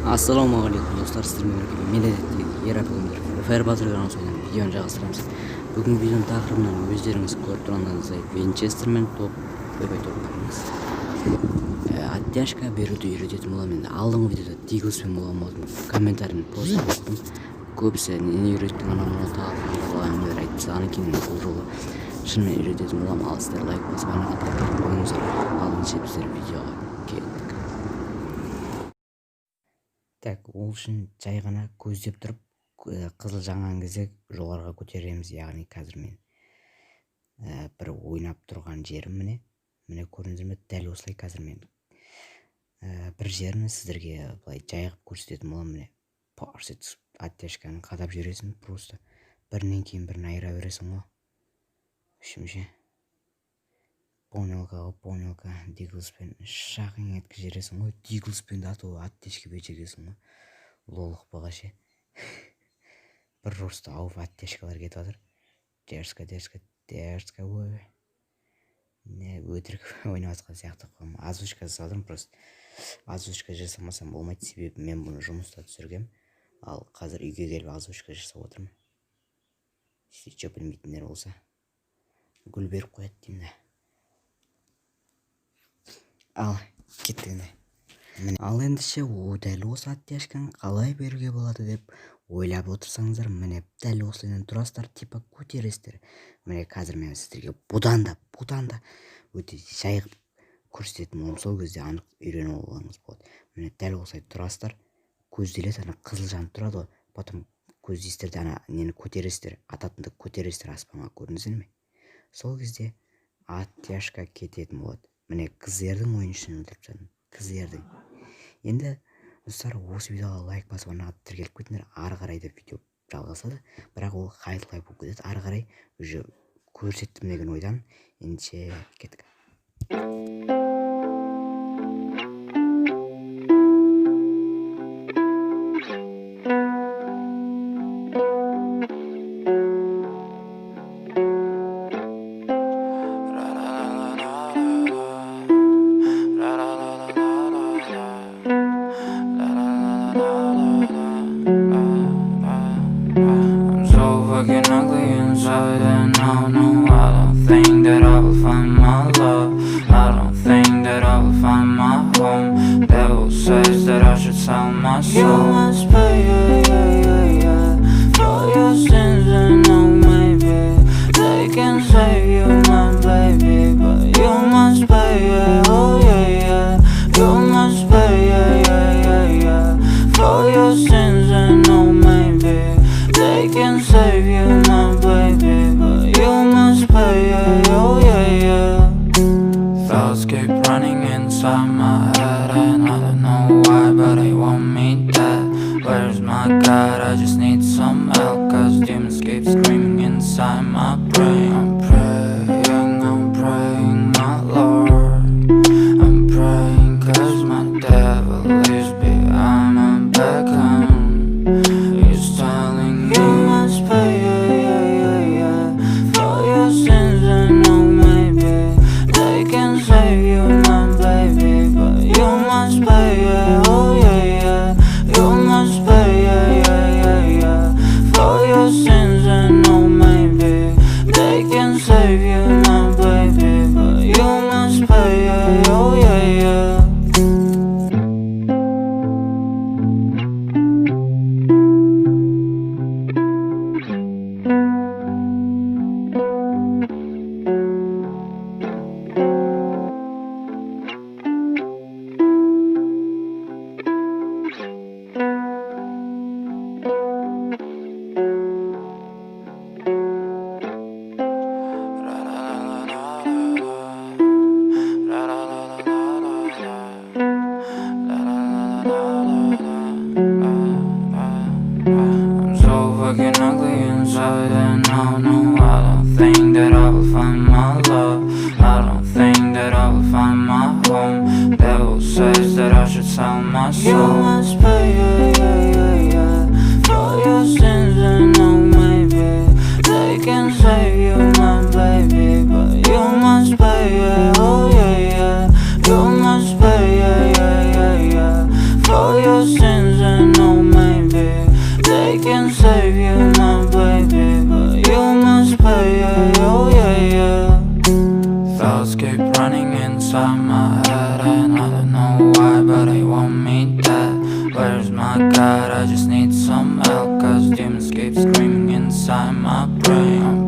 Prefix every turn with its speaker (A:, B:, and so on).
A: Ассалаумағалейкум достар, сіздермен бірге мен әдеттегі ер апайымдар Фаер Батыр каналынан видеоны жалғастырамыз. Бүгінгі видеоның тақырыбынан өздеріңіз көріп тұрғандарыңыздай Винчестер мен топ бөбе топтарымыз оттяжка беруді үйрететін боламын. Енді алдыңғы видеода диглспен болған комментарийін пост қойдым. Көбісі нені үйреттің анау тағылып айтып тастаған екен. Бұл жолы шынымен үйрететін боламын. Ал сіздер лайк басып ана қойыңыздар. Алдыңша біздер видеоға кеттік. Так, ол үшін жай ғана көздеп тұрып, қызыл жанған кезде жоғарыға көтереміз. Яғни қазір мен бір ойнап тұрған жерім міне көрдіңіздер ме? Дәл осылай қазір мен бір жерін сіздерге былай жайғып көрсететін боламын. Міне парс етіп оттяжканы қадап жібересің, просто бірінен кейін бірін айыра бересің ғой. Үшінші понелка диглспен шағын еткізіп жібересің ғой. Диглспен де ату оттяжка бечегесің ғой. Лолық бағашы. Бір просто ауып оттяжкалар кетіп жатыр. Дерзко ой. Не өтірік ойнап жатқан сияқты қоймын. Озвучка жасадым, просто озвучка жасамасам болмайды, себебі мен бұны жұмыста түсіргем. Ал қазір үйге келіп озвучка жасап отырмын. Что білмейтіндер болса гүл беріп қояды деймін да. Ал кеттік. Ал ендіше дәл осы оттяжканы қалай беруге болады деп ойлап отырсаңыздар, міне дәл осылайдан тұрасыздар, типа көтересіздер. Міне қазір мен сіздерге бұдан да өте жайғып көрсететін боламын. Сол кезде анық үйреніп алуыңыз болады. Міне дәл осылай тұрасыздар, көзделеді, ана қызыл жанып тұрады ғой. Потом көздейсіздер де ана нені көтересіздер, ататынды көтересіздер аспанға, көрдіңіздер ме? Сол кезде оттяжка кететін болады. Міне қызердің ойыншыны өлтіріп жатырмын. Қызердің. Енді достар, осы видеоға лайк басып ана тіркеліп кетіңдер. Ары қарай да видео жалғасады, бірақ ол хайлайт болып кетеді. Ары қарай уже көрсеттім деген ойдан. Ендеше кеттік.
B: Fucking ugly inside, and no, I don't think that I will find my love. I don't think that I will find my home. Devil says that I should sell my soul. You must pay, for your sins, and no, maybe they can save you, my baby, but you must pay, oh yeah. You must pay, for your sins, and no, maybe they can save you, my baby, but you must pay, oh yeah. Thoughts keep running inside my head, and I don't know why, but they want me dead. Where's my God? I just need some help, cause demons keep screaming inside my brain. I'm praying, my Lord. I'm praying cause my devil is behind my back home. He's telling you must pay, for your sins, and no, maybe they can save you, my baby, but you must pay, oh yeah. You must pay, for your sins, and no, maybe they can save you, my baby, but you must pay, oh yeah. I'm so fucking ugly inside, and no, I don't think that I will find my love. I don't think that I will find my home. Devil says that I should sell my soul. You must pay, for your sins, and no, maybe they can save you, my baby, but you must pay, oh yeah. You must pay, for your sins. thoughts keep running inside my head, and I don't know why, but I want me dead. Where's my God? I just need some help, cause demons keep screaming inside my brain.